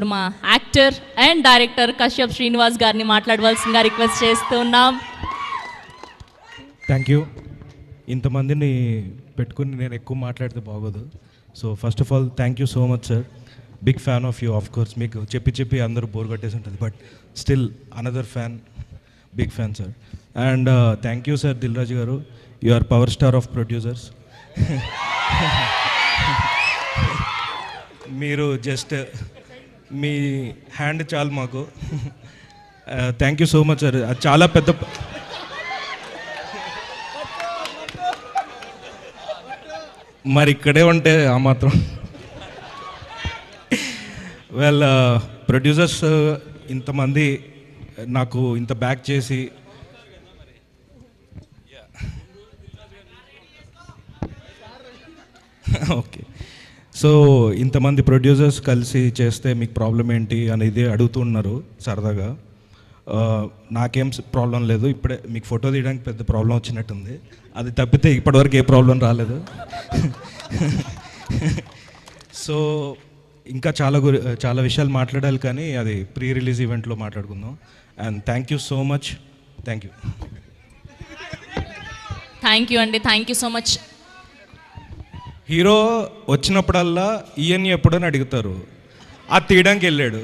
ఇప్పుడు మా actor and director Kashyap Srinivas గారిని మాట్లాడవలసిందిగా రిక్వెస్ట్ చేస్తున్నాం. Thank you. ఇంతమందిని పెట్టుకుని నేను ఎక్కువ మాట్లాడితే బాగోదు. So first of all thank you so much sir. Big fan of you. Of course మీకు చెప్పి అందరూ బోర్ కట్టేసి ఉంటుంది, but still another fan, big fan sir. And thank you sir Dil Raju గారు. You are power star of producers. మీరు just మీ hand చాలు మాకు. థ్యాంక్ యూ సో మచ్ సార్. అది చాలా పెద్ద మరి ఇక్కడే ఉంటే ఆ మాత్రం. వెల్ ప్రొడ్యూసర్స్ ఇంతమంది నాకు ఇంత బ్యాక్ చేసి ఓకే, సో ఇంతమంది ప్రొడ్యూసర్స్ కలిసి చేస్తే మీకు ప్రాబ్లం ఏంటి అనేది అడుగుతున్నారు సరదాగా. నాకేం ప్రాబ్లం లేదు. ఇప్పుడే మీకు ఫోటో తీయడానికి పెద్ద ప్రాబ్లం వచ్చినట్టుంది. అది తప్పితే ఇప్పటివరకు ఏ ప్రాబ్లం రాలేదు. సో ఇంకా చాలా విషయాలు మాట్లాడాలి, కానీ అది ప్రీ రిలీజ్ ఈవెంట్లో మాట్లాడుకుందాం. And thank you so much. Thank you. Thank you అండి. Thank you so much. Hero వచ్చినప్పుడల్లా ఈయన్ని ఎప్పుడని అడుగుతారు. అది తీయడానికి వెళ్ళాడు.